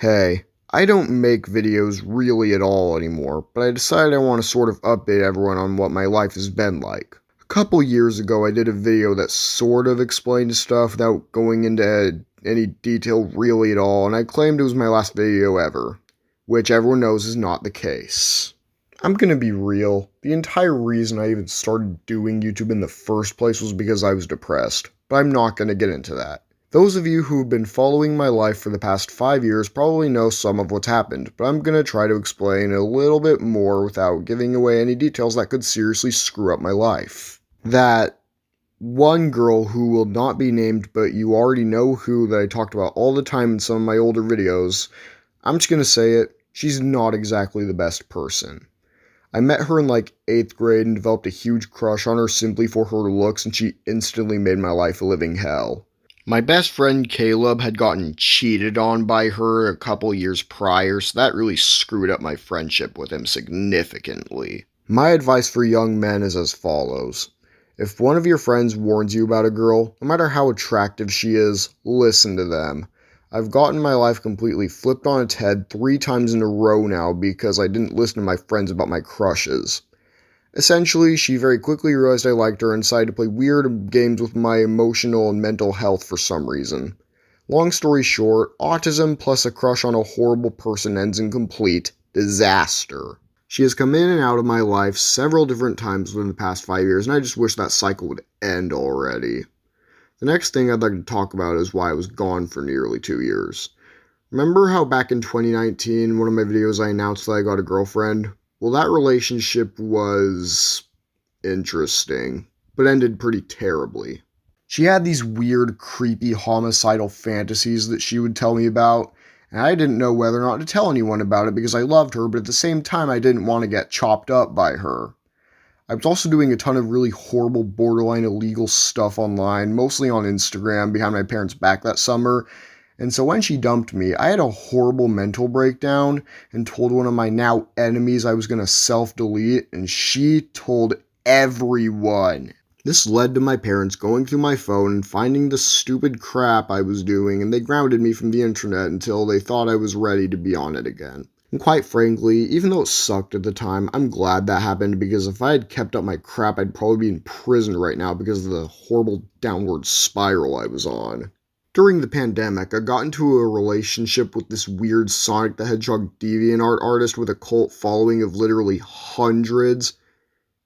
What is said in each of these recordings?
Hey, I don't make videos really at all anymore, but I decided I want to sort of update everyone on what my life has been like. A couple years ago, I did a video that sort of explained stuff without going into any detail really at all, and I claimed it was my last video ever, which everyone knows is not the case. I'm gonna be real, the entire reason I even started doing YouTube in the first place was because I was depressed, but I'm not gonna get into that. Those of you who've been following my life for the past 5 years probably know some of what's happened, but I'm gonna try to explain a little bit more without giving away any details that could seriously screw up my life. That one girl who will not be named, but you already know who, that I talked about all the time in some of my older videos, I'm just gonna say it, she's not exactly the best person. I met her in like 8th grade and developed a huge crush on her simply for her looks, and she instantly made my life a living hell. My best friend Caleb had gotten cheated on by her a couple years prior, so that really screwed up my friendship with him significantly. My advice for young men is as follows. If one of your friends warns you about a girl, no matter how attractive she is, listen to them. I've gotten my life completely flipped on its head 3 times in a row now because I didn't listen to my friends about my crushes. Essentially, she very quickly realized I liked her and decided to play weird games with my emotional and mental health for some reason. Long story short, autism plus a crush on a horrible person ends in complete disaster. She has come in and out of my life several different times within the past 5 years, and I just wish that cycle would end already. The next thing I'd like to talk about is why I was gone for nearly 2 years. Remember how back in 2019, in one of my videos, I announced that I got a girlfriend? Well, that relationship was interesting, but ended pretty terribly. She had these weird, creepy, homicidal fantasies that she would tell me about, and I didn't know whether or not to tell anyone about it because I loved her, but at the same time, I didn't want to get chopped up by her. I was also doing a ton of really horrible, borderline illegal stuff online, mostly on Instagram, behind my parents' back that summer, and so when she dumped me, I had a horrible mental breakdown and told one of my now enemies I was going to self-delete, and she told everyone. This led to my parents going through my phone and finding the stupid crap I was doing, and they grounded me from the internet until they thought I was ready to be on it again. And quite frankly, even though it sucked at the time, I'm glad that happened because if I had kept up my crap, I'd probably be in prison right now because of the horrible downward spiral I was on. During the pandemic, I got into a relationship with this weird Sonic the Hedgehog DeviantArt artist with a cult following of literally hundreds,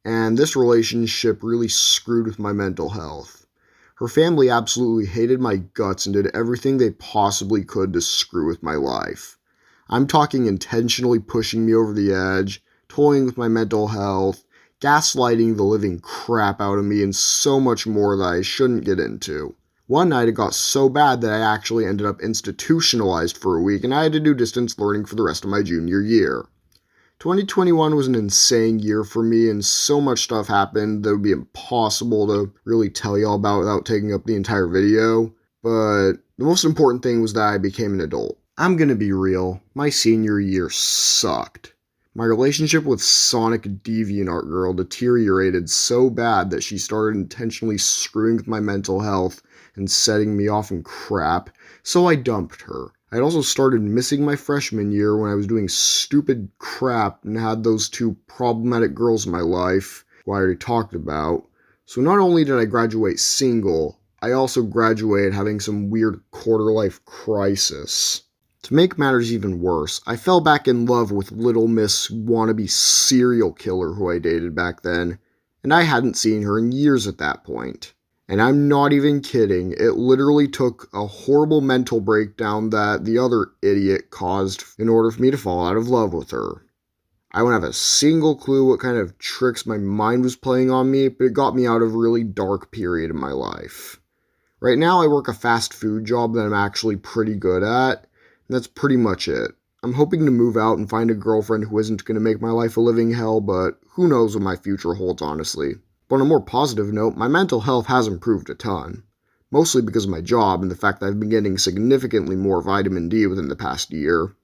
and this relationship really screwed with my mental health. Her family absolutely hated my guts and did everything they possibly could to screw with my life. I'm talking intentionally pushing me over the edge, toying with my mental health, gaslighting the living crap out of me, and so much more that I shouldn't get into. One night it got so bad that I actually ended up institutionalized for a week and I had to do distance learning for the rest of my junior year. 2021 was an insane year for me and so much stuff happened that would be impossible to really tell y'all about without taking up the entire video, but the most important thing was that I became an adult. I'm gonna be real, my senior year sucked. My relationship with Sonic DeviantArt Girl deteriorated so bad that she started intentionally screwing with my mental health and setting me off in crap, so I dumped her. I had also started missing my freshman year when I was doing stupid crap and had those 2 problematic girls in my life, who I already talked about. So not only did I graduate single, I also graduated having some weird quarter-life crisis. To make matters even worse, I fell back in love with Little Miss wannabe serial killer who I dated back then, and I hadn't seen her in years at that point. And I'm not even kidding, it literally took a horrible mental breakdown that the other idiot caused in order for me to fall out of love with her. I don't have a single clue what kind of tricks my mind was playing on me, but it got me out of a really dark period in my life. Right now I work a fast food job that I'm actually pretty good at, and that's pretty much it. I'm hoping to move out and find a girlfriend who isn't going to make my life a living hell, but who knows what my future holds, honestly. But on a more positive note, my mental health has improved a ton. Mostly because of my job and the fact that I've been getting significantly more vitamin D within the past year.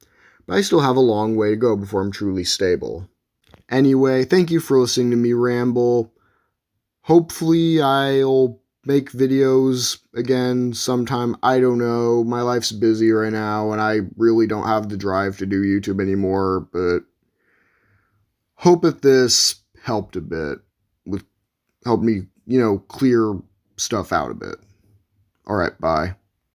But I still have a long way to go before I'm truly stable. Anyway, thank you for listening to me ramble. Hopefully I'll make videos again sometime. I don't know. My life's busy right now, and I really don't have the drive to do YouTube anymore, but hope that this helped a bit with help me, clear stuff out a bit. All right, bye.